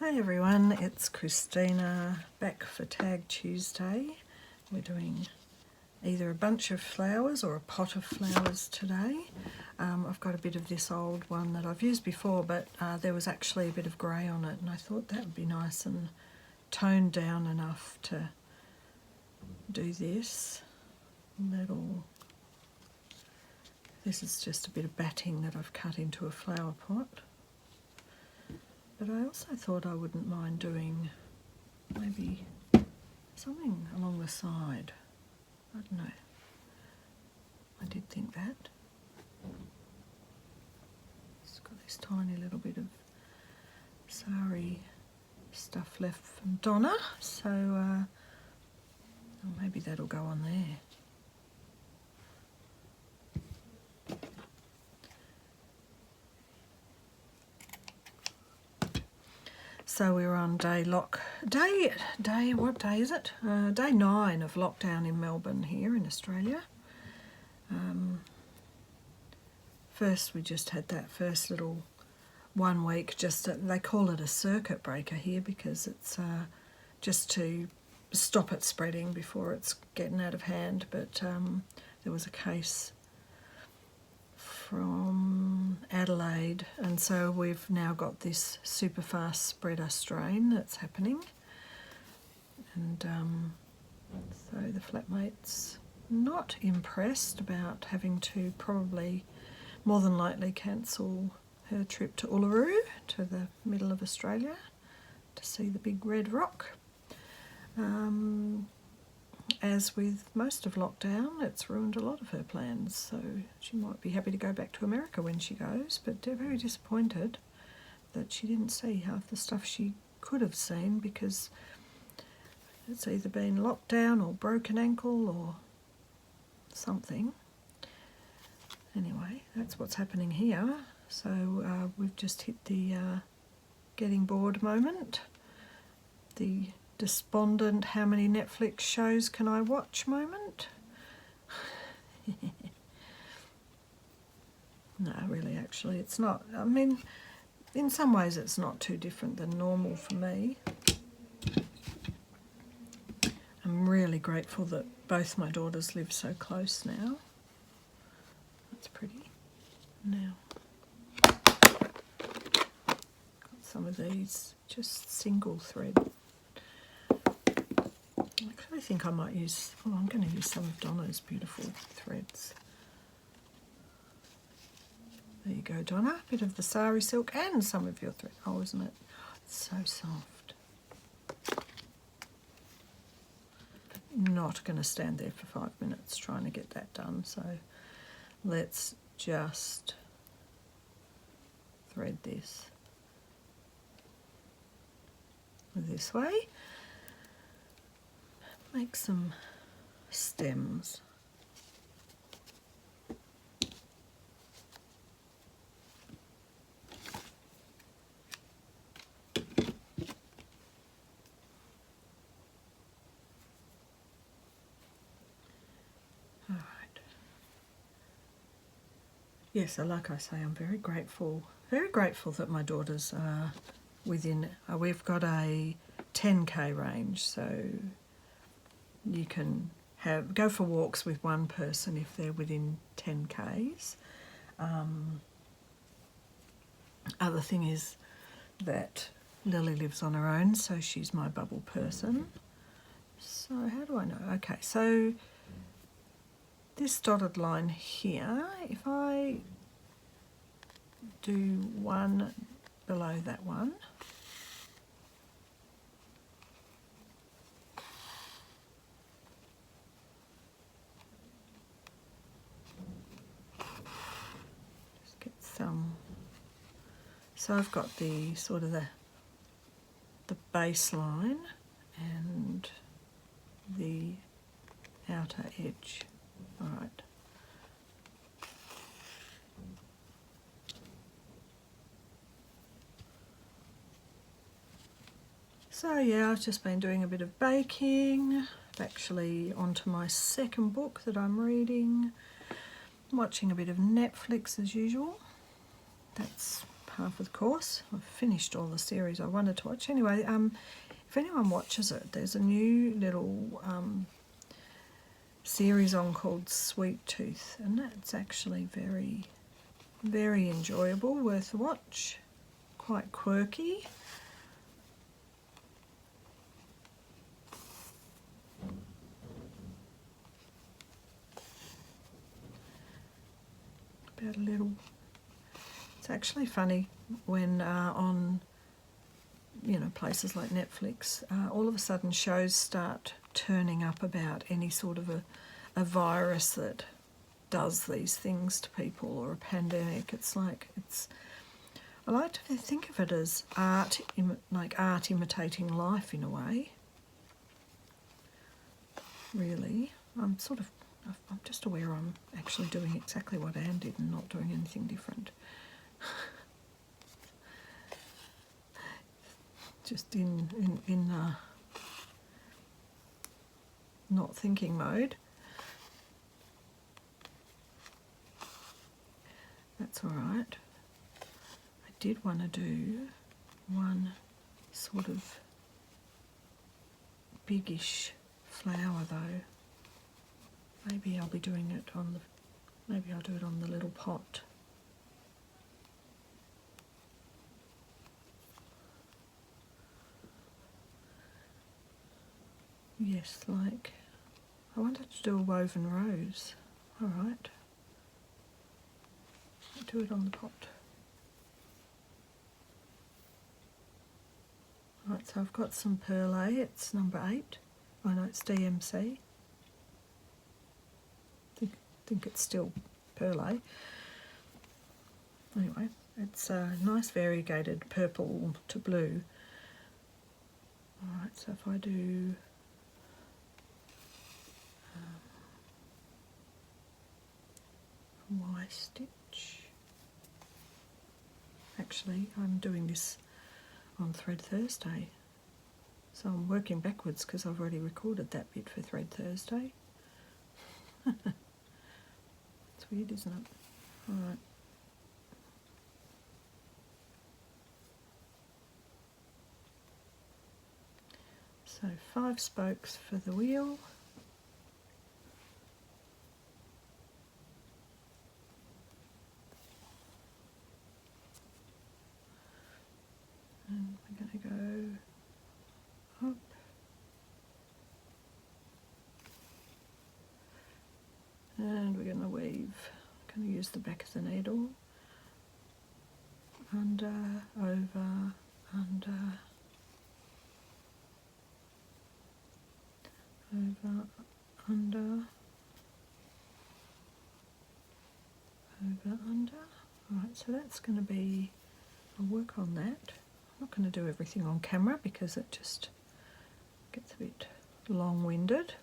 Hi everyone, it's Christina back for Tag Tuesday. We're doing either a bunch of flowers or a pot of flowers today. I've got a bit of this old one that I've used before, but there was actually a bit of grey on it, and I thought that would be nice and toned down enough to do this. This is just a bit of batting that I've cut into a flower pot. But I also thought I wouldn't mind doing maybe something along the side. I don't know. I did think that. It's got this tiny little bit of sari stuff left from Donna, so maybe that'll go on there. So we're on what day is it? Day 9 of lockdown in Melbourne here in Australia. First we just had that first little 1 week, they call it a circuit breaker here because it's just to stop it spreading before it's getting out of hand. But there was a case from Adelaide, and so we've now got this super fast spreader strain that's happening, and so the flatmate's not impressed about having to probably more than likely cancel her trip to Uluru, to the middle of Australia, to see the big red rock. As with most of lockdown, it's ruined a lot of her plans, so she might be happy to go back to America when she goes, but they're very disappointed that she didn't see half the stuff she could have seen because it's either been lockdown or broken ankle or something. Anyway, that's what's happening here. So we've just hit the getting bored moment, the despondent how many Netflix shows can I watch moment. No, really, actually it's not. I mean, in some ways it's not too different than normal for me. I'm really grateful that both my daughters live so close now. That's pretty. Now, got some of these just single thread. I actually think I might use, I'm going to use some of Donna's beautiful threads. There you go, Donna. A bit of the sari silk and some of your thread. Oh, isn't it? It's so soft. Not going to stand there for 5 minutes trying to get that done, so let's just thread this way. Make some stems. All right. Yes, like I say, I'm very grateful that my daughters are within, we've got a 10k range, so you can go for walks with one person if they're within 10 k's. Other thing is that Lily lives on her own, so she's my bubble person. So how do I know? Okay, so this dotted line here, if I do one below that one, so I've got the sort of the baseline and the outer edge. All right. So yeah, I've just been doing a bit of baking, actually onto my second book that I'm reading, watching a bit of Netflix as usual. That's half of the course. I've finished all the series I wanted to watch. Anyway, if anyone watches it, there's a new little series on called Sweet Tooth, and that's actually very, very enjoyable, worth a watch, quite quirky. About a little, it's actually funny when on, you know, places like Netflix, all of a sudden shows start turning up about any sort of a virus that does these things to people, or a pandemic. It's like, I like to think of it as art, like art imitating life in a way. Really, I'm just aware I'm actually doing exactly what Anne did and not doing anything different. Just in not thinking mode. That's all right. I did want to do one sort of biggish flower though. Maybe I'll be doing it on maybe I'll do it on the little pot. Yes, like, I wanted to do a woven rose. All right. I'll do it on the pot. Right, so I've got some Perle, it's number 8. Oh no, it's DMC. Think it's still Perle. Anyway, it's a nice variegated purple to blue. Alright, so if I do a Y stitch. Actually, I'm doing this on Thread Thursday. So I'm working backwards because I've already recorded that bit for Thread Thursday. It's weird, isn't it? Alright. So 5 spokes for the wheel. And we're going to go up. And we're going to weave, going to use the back of the needle, under, over, under, over, under, over, under. Alright, so that's going to be, I'll work on that. I'm not going to do everything on camera because it just gets a bit long-winded.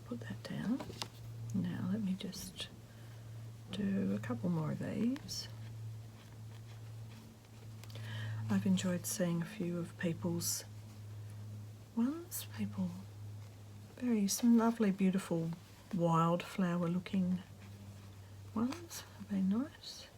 Put that down. Now let me just do a couple more of these. I've enjoyed seeing a few of people's ones. Some lovely, beautiful, wildflower looking ones. Have been nice.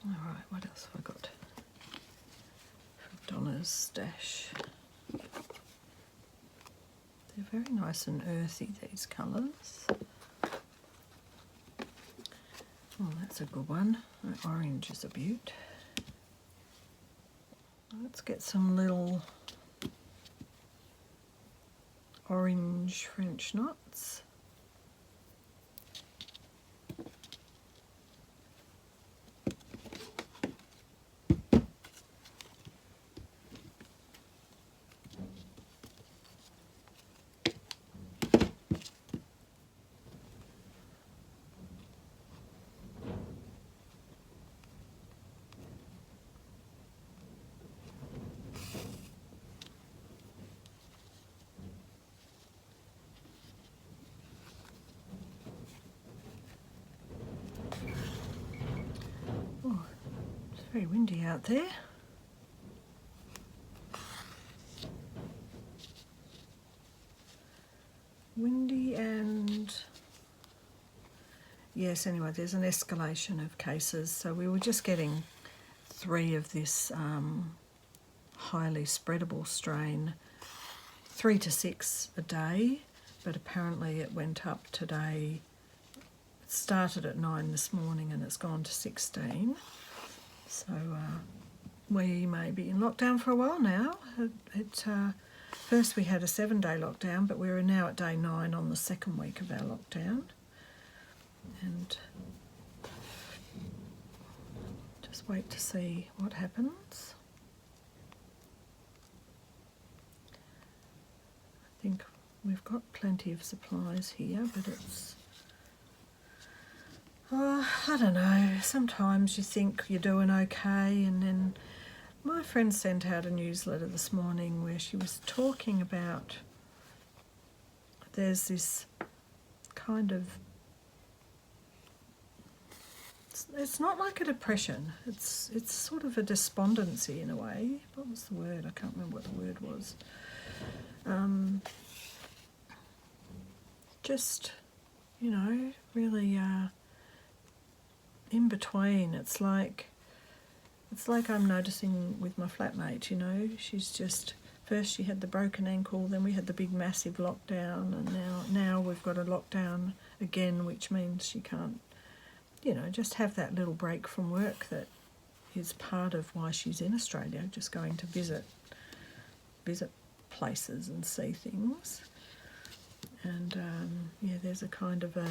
Alright, what else have I got? From Donna's stash. They're very nice and earthy, these colours. Oh, that's a good one. That orange is a beaut. Let's get some little orange French knots. Very windy out there. Windy and yes, anyway, there's an escalation of cases. So we were just getting 3 of this highly spreadable strain, 3 to 6 a day, but apparently it went up today. It started at 9 this morning and it's gone to 16. So we may be in lockdown for a while now. First we had a 7-day lockdown, but we're now at day 9 on the 2nd week of our lockdown. And just wait to see what happens. I think we've got plenty of supplies here, but it's, I don't know, sometimes you think you're doing okay, and then my friend sent out a newsletter this morning where she was talking about there's this kind of, it's not like a depression, it's sort of a despondency in a way. What was the word? I can't remember what the word was. Just, you know, really in between. It's like I'm noticing with my flatmate, you know, she's just, first she had the broken ankle, then we had the big massive lockdown, and now we've got a lockdown again, which means she can't, you know, just have that little break from work that is part of why she's in Australia, just going to visit places and see things. And yeah, there's a kind of a,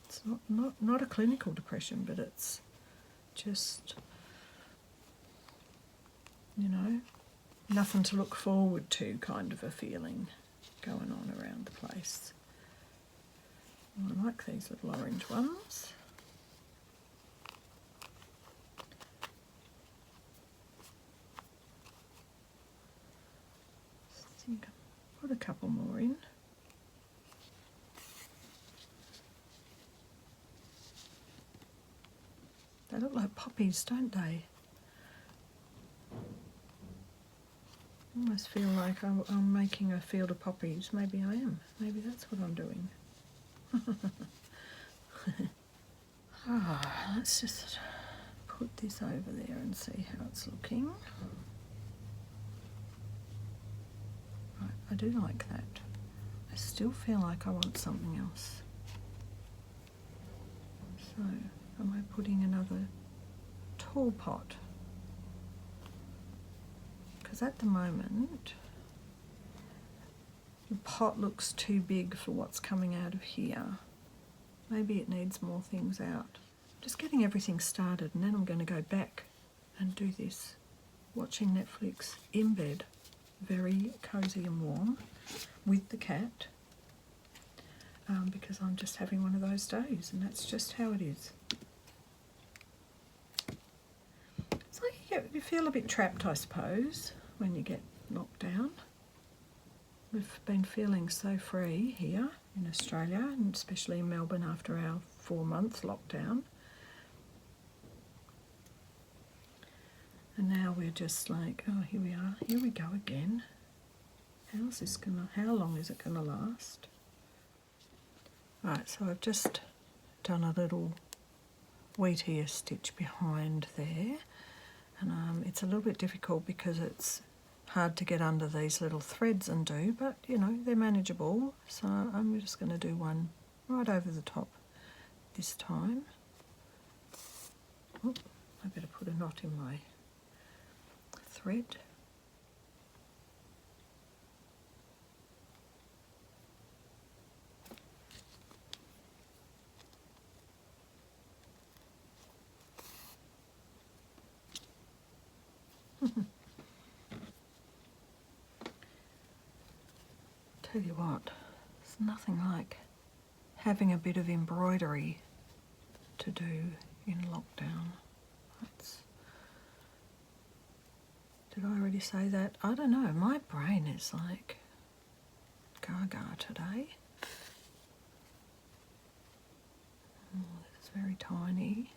it's not a clinical depression, but it's just, you know, nothing to look forward to kind of a feeling going on around the place. I like these little orange ones. I think I'll put a couple more in. They look like poppies, don't they? I almost feel like I'm making a field of poppies. Maybe I am. Maybe that's what I'm doing. Let's just put this over there and see how it's looking. Right, I do like that. I still feel like I want something else. So, am I putting another tall pot? Because at the moment, the pot looks too big for what's coming out of here. Maybe it needs more things out. Just getting everything started, and then I'm going to go back and do this. Watching Netflix in bed, very cosy and warm, with the cat, because I'm just having one of those days, and that's just how it is. It's like you feel a bit trapped, I suppose, when you get locked down. We've been feeling so free here in Australia, and especially in Melbourne after our 4-month lockdown. And now we're just like, oh, here we are, here we go again. How long is it gonna last? Right, so I've just done a little wheat ear stitch behind there, and it's a little bit difficult because it's hard to get under these little threads and do, but you know, they're manageable. So I'm just going to do one right over the top this time. Oh, I better put a knot in my thread. Tell you what, there's nothing like having a bit of embroidery to do in lockdown. Did I already say that? I don't know, my brain is like gaga today. Oh, it's very tiny.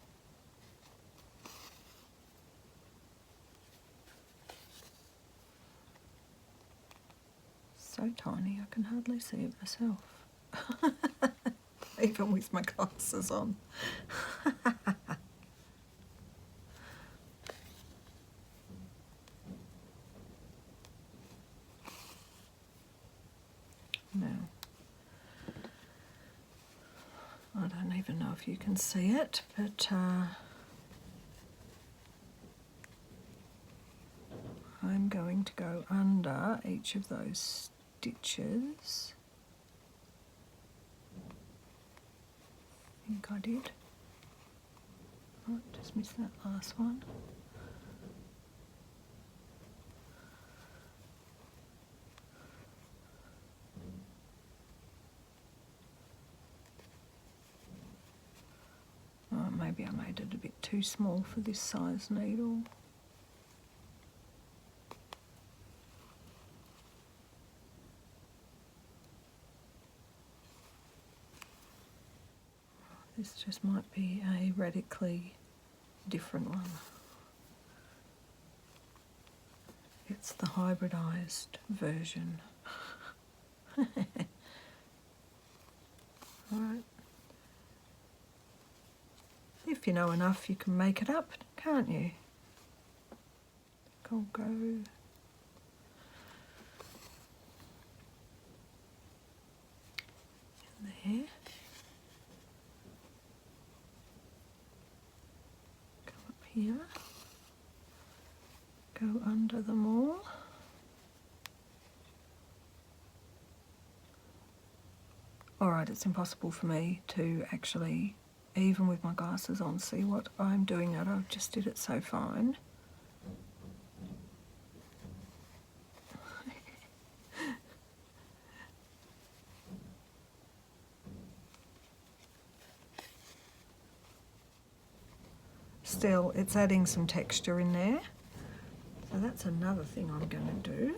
so tiny I can hardly see it myself. Even with my glasses on. Now, I don't even know if you can see it, but I'm going to go under each of those stitches. I think I did. Oh, just missed that last one. Oh, maybe I made it a bit too small for this size needle. This just might be a radically different one. It's the hybridized version. Alright. If you know enough, you can make it up, can't you? I'll go in there. Come up here. Go under them all. Alright, it's impossible for me to actually, even with my glasses on, see what I'm doing. I just did it so fine. Still, it's adding some texture in there. So that's another thing I'm going to do.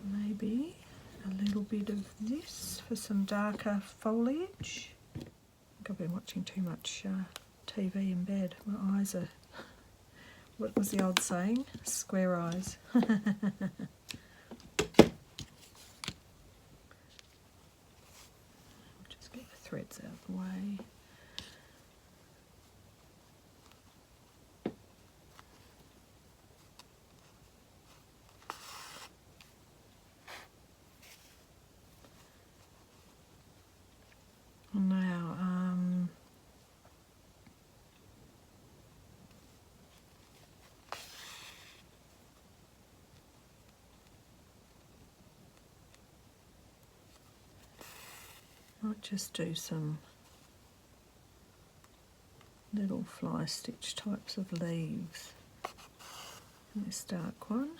Maybe a little bit of this for some darker foliage. I think I've been watching too much TV in bed. My eyes are, what was the old saying? Square eyes. Just get the threads out of the way. Now, might just do some little fly stitch types of leaves in this dark one.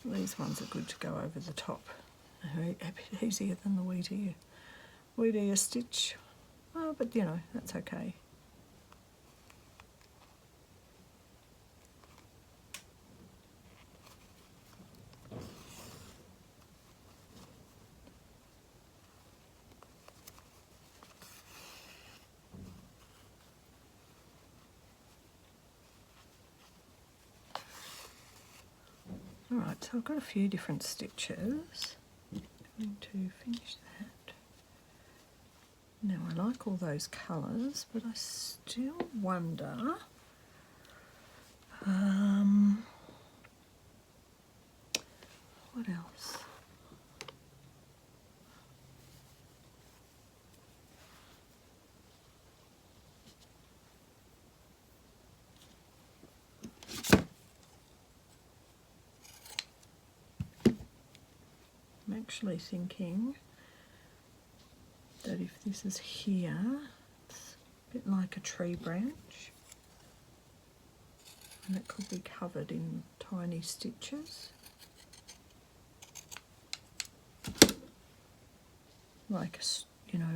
These ones are good to go over the top. A bit easier than the wheat ear stitch. Oh, but you know, that's okay. Alright, so I've got a few different stitches. I'm going to finish that. Now I like all those colours, but I still wonder what else? Maybe actually thinking that if this is here, it's a bit like a tree branch, and it could be covered in tiny stitches, like a, you know,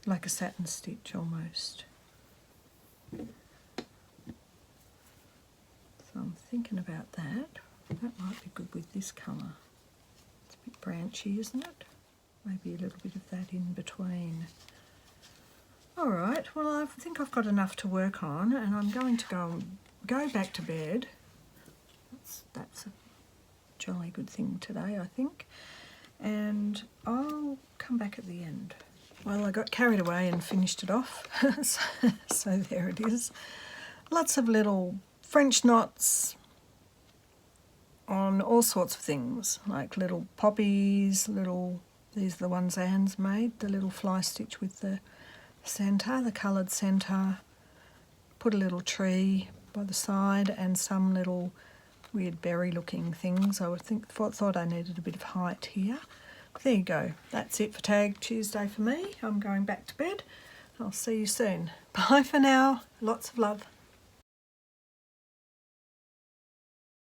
like a satin stitch almost. So I'm thinking about that. That might be good with this colour. It's a bit branchy, isn't it? Maybe a little bit of that in between. Alright, well I think I've got enough to work on, and I'm going to go back to bed. That's a jolly good thing today, I think. And I'll come back at the end. Well, I got carried away and finished it off. So there it is. Lots of little French knots on all sorts of things, like little poppies, these are the ones Anne's made, the little fly stitch with the centre, the coloured centre. Put a little tree by the side and some little weird berry looking things. I thought I needed a bit of height here. There you go. That's it for Tag Tuesday for me. I'm going back to bed. I'll see you soon. Bye for now. Lots of love.